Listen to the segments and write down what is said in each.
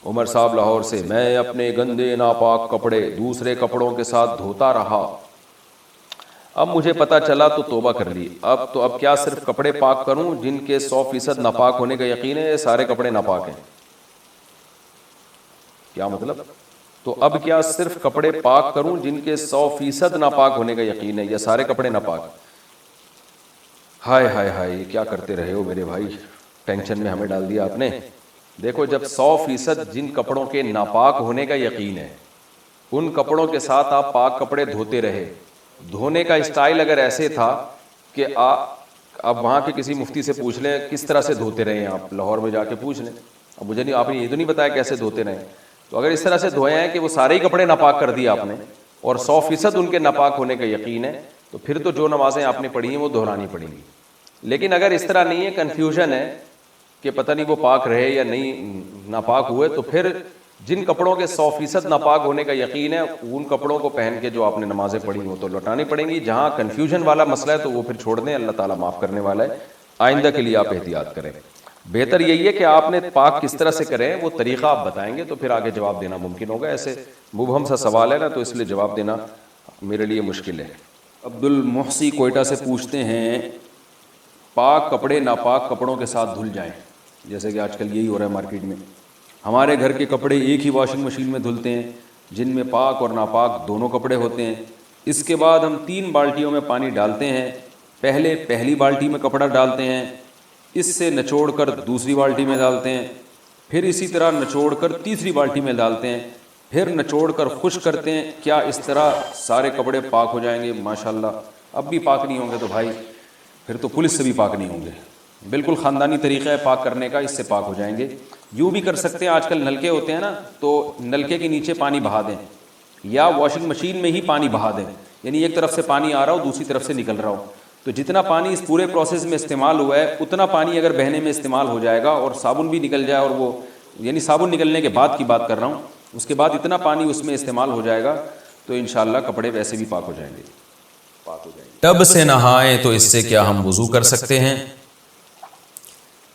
عمر صاحب لاہور سے، میں اپنے گندے ناپاک کپڑے دوسرے کپڑوں کے ساتھ دھوتا رہا، اب مجھے پتا چلا تو توبہ کر لی، اب کیا صرف کپڑے پاک کروں جن کے 100% ناپاک ہونے کا یقین ہے، سارے کپڑے ناپاک ہیں؟ کیا مطلب؟ تو اب کیا صرف کپڑے پاک کروں جن کے 100% ناپاک ہونے کا یقین ہے، یا سارے کپڑے ناپاک؟ ہائے ہائے ہائے، کیا کرتے رہے ہو میرے بھائی، ٹینشن میں ہمیں ڈال دیا آپ نے۔ دیکھو، جب 100% جن کپڑوں کے ناپاک ہونے کا یقین ہے ان کپڑوں کے ساتھ آپ پاک کپڑے دھوتے رہے، دھونے کا اسٹائل اگر ایسے تھا کہ اب وہاں کے کسی مفتی سے پوچھ لیں کس طرح سے دھوتے رہے ہیں آپ، لاہور میں جا کے پوچھ لیں، اب مجھے نہیں، آپ نے یہ تو نہیں بتایا کیسے دھوتے رہے، تو اگر اس طرح سے دھوئے ہیں کہ وہ سارے ہی کپڑے ناپاک کر دیے آپ نے اور 100% ان کے ناپاک ہونے کا یقین ہے، تو پھر تو جو نمازیں آپ نے پڑھی ہیں وہ دہرانی پڑیں گی۔ لیکن اگر اس طرح نہیں ہے، کنفیوژن ہے کہ پتہ نہیں وہ پاک رہے یا نہیں ناپاک ہوئے، تو پھر جن کپڑوں کے 100% ناپاک ہونے کا یقین ہے ان کپڑوں کو پہن کے جو آپ نے نمازیں پڑھی وہ تو لوٹانی پڑیں گی۔ جہاں کنفیوژن والا مسئلہ ہے تو وہ پھر چھوڑ دیں، اللہ تعالیٰ معاف کرنے والا ہے، آئندہ کے لیے آپ احتیاط کریں۔ بہتر یہی ہے کہ آپ نے پاک کس طرح سے کریں وہ طریقہ آپ بتائیں گے تو پھر آگے جواب دینا ممکن ہوگا۔ ایسے مبہم سا سوال ہے نا، تو اس لیے جواب دینا میرے لیے مشکل ہے۔ عبد المحسی کوئٹہ سے پوچھتے ہیں، پاک کپڑے ناپاک کپڑوں کے ساتھ دھل جائیں، جیسے کہ آج کل یہی ہو رہا ہے مارکیٹ میں، ہمارے گھر کے کپڑے ایک ہی واشنگ مشین میں دھلتے ہیں جن میں پاک اور ناپاک دونوں کپڑے ہوتے ہیں، اس کے بعد ہم 3 بالٹیوں میں پانی ڈالتے ہیں، پہلے پہلی بالٹی میں کپڑا ڈالتے ہیں، اس سے نچوڑ کر دوسری بالٹی میں ڈالتے ہیں، پھر اسی طرح نچوڑ کر تیسری بالٹی میں ڈالتے ہیں، پھر نچوڑ کر خشک کرتے ہیں، کیا اس طرح سارے کپڑے پاک ہو جائیں گے؟ ماشاءاللہ، اب بھی پاک نہیں ہوں گے تو بھائی پھر تو پولیس سے بھی پاک نہیں ہوں گے۔ بالکل خاندانی طریقہ ہے پاک کرنے کا، اس سے پاک ہو جائیں گے۔ یوں بھی کر سکتے ہیں، آج کل نلکے ہوتے ہیں نا، تو نلکے کے نیچے پانی بہا دیں یا واشنگ مشین میں ہی پانی بہا دیں، یعنی ایک طرف سے پانی آ رہا ہو دوسری طرف سے نکل رہا ہو، تو جتنا پانی اس پورے پروسیس میں استعمال ہوا ہے اتنا پانی اگر بہنے میں استعمال ہو جائے گا اور صابن بھی نکل جائے، اور وہ یعنی صابن نکلنے کے بعد کی بات کر رہا ہوں، اس کے بعد اتنا پانی اس میں استعمال ہو جائے گا تو انشاءاللہ کپڑے ویسے بھی پاک ہو جائیں گے، پاک ہو جائیں گے۔ ٹب سے نہائیں تو اس سے کیا ہم وضو کر سکتے ہیں؟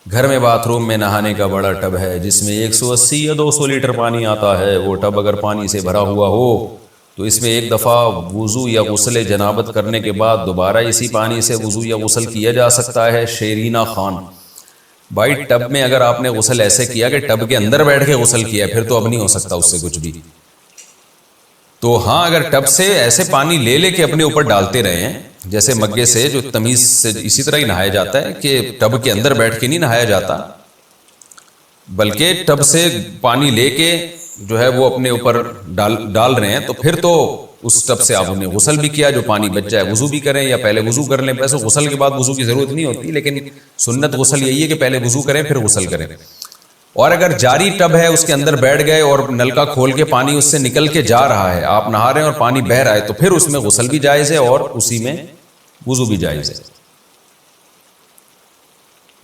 گھر میں باتھ روم میں نہانے کا بڑا ٹب ہے جس میں 180 یا 200 لیٹر پانی آتا ہے، وہ ٹب اگر پانی سے بھرا ہوا ہو تو اس میں ایک دفعہ وضو یا غسل جنابت کرنے کے بعد دوبارہ اسی پانی سے وضو یا غسل کیا جا سکتا ہے؟ شیرینہ خان، بھائی ٹب میں اگر آپ نے غسل ایسے کیا کہ ٹب کے اندر بیٹھ کے غسل کیا پھر تو اب نہیں ہو سکتا اس سے کچھ بھی، تو ہاں اگر ٹب سے ایسے پانی لے لے کے اپنے اوپر ڈالتے رہے ہیں جیسے مگے سے جو تمیز سے اسی طرح ہی نہایا جاتا ہے کہ ٹب کے اندر بیٹھ کے نہیں نہایا جاتا، بلکہ ٹب سے پانی لے کے جو ہے وہ اپنے اوپر ڈال رہے ہیں، تو پھر تو اس ٹب سے آپ نے غسل بھی کیا، جو پانی بچ جائے وضو بھی کریں یا پہلے وضو کر لیں۔ ویسے غسل کے بعد وضو کی ضرورت نہیں ہوتی، لیکن سنت غسل یہی ہے کہ پہلے وضو کریں پھر غسل کریں۔ اور اگر جاری ٹب ہے اس کے اندر بیٹھ گئے اور نلکا کھول کے پانی اس سے نکل کے جا رہا ہے، آپ نہا رہے ہیں اور پانی بہہ رہا ہے، تو پھر اس میں غسل بھی جائز ہے اور اسی میں وضو بھی جائز ہے۔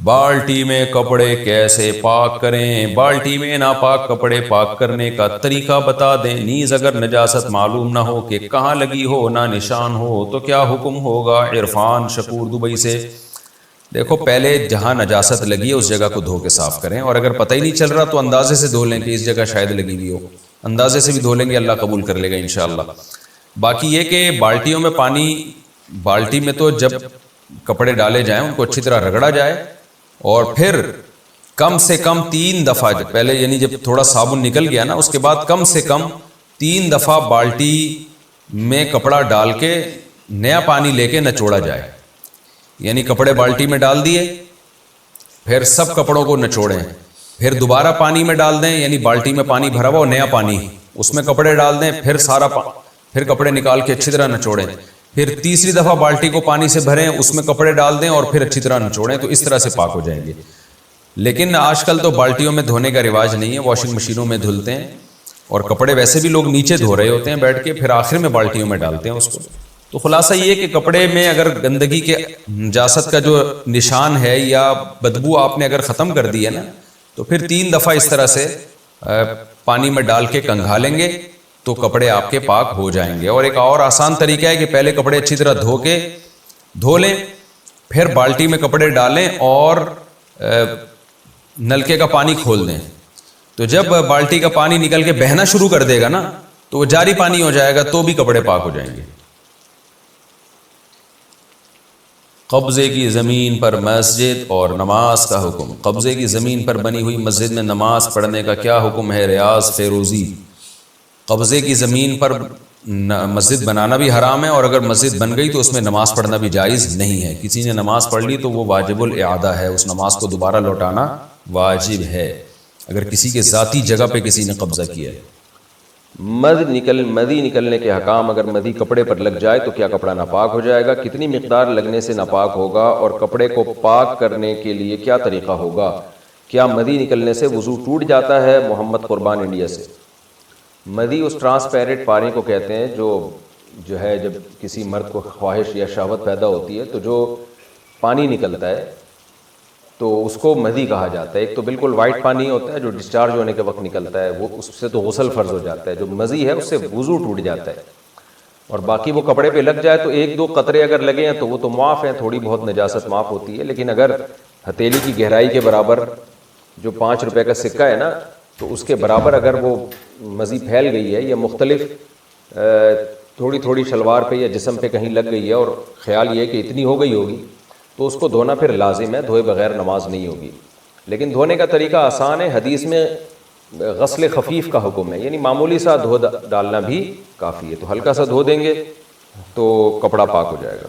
بالٹی میں کپڑے کیسے پاک کریں؟ بالٹی میں ناپاک کپڑے پاک کرنے کا طریقہ بتا دیں، نیز اگر نجاست معلوم نہ ہو کہ کہاں لگی ہو، نہ نشان ہو، تو کیا حکم ہوگا؟ عرفان شکور دبئی سے۔ دیکھو، پہلے جہاں نجاست لگی ہے اس جگہ کو دھو کے صاف کریں، اور اگر پتہ ہی نہیں چل رہا تو اندازے سے دھو لیں کہ اس جگہ شاید لگی ہوئی ہو، اندازے سے بھی دھو لیں گے، اللہ قبول کر لے گا انشاءاللہ۔ باقی یہ کہ بالٹیوں میں پانی، بالٹی میں تو جب کپڑے ڈالے جائیں ان کو اچھی طرح رگڑا جائے، اور پھر کم سے کم 3 دفعہ پہلے، یعنی جب تھوڑا صابن نکل گیا نا اس کے بعد کم سے کم 3 دفعہ بالٹی میں کپڑا ڈال کے نیا پانی لے کے نچوڑا جائے، یعنی کپڑے بالٹی میں ڈال دیے، پھر سب کپڑوں کو نچوڑیں، پھر دوبارہ پانی میں ڈال دیں، یعنی بالٹی میں پانی بھرا ہوا اور نیا پانی، اس میں کپڑے ڈال دیں، پھر کپڑے نکال کے اچھی طرح نچوڑیں، پھر تیسری دفعہ بالٹی کو پانی سے بھریں، اس میں کپڑے ڈال دیں اور پھر اچھی طرح نچوڑیں، تو اس طرح سے پاک ہو جائیں گے۔ لیکن آج کل تو بالٹیوں میں دھونے کا رواج نہیں ہے، واشنگ مشینوں میں دھلتے ہیں، اور کپڑے ویسے بھی لوگ نیچے دھو رہے ہوتے ہیں بیٹھ کے، پھر آخر میں بالٹیوں میں ڈالتے ہیں اس کو۔ تو خلاصہ یہ کہ کپڑے میں اگر گندگی کے نجاست کا جو نشان ہے یا بدبو آپ نے اگر ختم کر دی ہے نا، تو پھر 3 دفعہ اس طرح سے پانی میں ڈال کے کنگھا لیں گے تو کپڑے آپ کے پاک ہو جائیں گے۔ اور ایک اور آسان طریقہ ہے کہ پہلے کپڑے اچھی طرح دھو لیں، پھر بالٹی میں کپڑے ڈالیں اور نلکے کا پانی کھول دیں، تو جب بالٹی کا پانی نکل کے بہنا شروع کر دے گا نا تو وہ جاری پانی ہو جائے گا تو بھی کپڑے پاک ہو جائیں گے. قبضے کی زمین پر مسجد اور نماز کا حکم. قبضے کی زمین پر بنی ہوئی مسجد میں نماز پڑھنے کا کیا حکم ہے؟ ریاض فیروزی. قبضے کی زمین پر مسجد بنانا بھی حرام ہے، اور اگر مسجد بن گئی تو اس میں نماز پڑھنا بھی جائز نہیں ہے. کسی نے نماز پڑھ لی تو وہ واجب الاعادہ ہے، اس نماز کو دوبارہ لوٹانا واجب ہے اگر کسی کے ذاتی جگہ پہ کسی نے قبضہ کیا ہے. مدی نکلنے کے حکام. اگر مدی کپڑے پر لگ جائے تو کیا کپڑا ناپاک ہو جائے گا؟ کتنی مقدار لگنے سے ناپاک ہوگا؟ اور کپڑے کو پاک کرنے کے لیے کیا طریقہ ہوگا؟ کیا مدی نکلنے سے وضو ٹوٹ جاتا ہے؟ محمد قربان انڈیا سے. مدی اس ٹرانسپیرنٹ پانی کو کہتے ہیں جو ہے جب کسی مرد کو خواہش یا شہوت پیدا ہوتی ہے تو جو پانی نکلتا ہے تو اس کو مدی کہا جاتا ہے. ایک تو بالکل وائٹ پانی ہوتا ہے جو ڈسچارج ہونے کے وقت نکلتا ہے، وہ اس سے تو غسل فرض ہو جاتا ہے. جو مزی ہے اس سے وضو ٹوٹ جاتا ہے. اور باقی وہ کپڑے پہ لگ جائے تو ایک دو قطرے اگر لگے ہیں تو وہ تو معاف ہیں، تھوڑی بہت نجاست معاف ہوتی ہے. لیکن اگر ہتھیلی کی گہرائی کے برابر جو 5 روپے کا سکہ ہے نا تو اس کے برابر اگر وہ مزی پھیل گئی ہے یا مختلف تھوڑی تھوڑی شلوار پہ یا جسم پہ کہیں لگ گئی ہے اور خیال یہ ہے کہ اتنی ہو گئی ہوگی تو اس کو دھونا پھر لازم ہے، دھوئے بغیر نماز نہیں ہوگی. لیکن دھونے کا طریقہ آسان ہے. حدیث میں غسل خفیف کا حکم ہے، یعنی معمولی سا دھو ڈالنا بھی کافی ہے. تو ہلکا سا دھو دیں گے تو کپڑا پاک ہو جائے گا.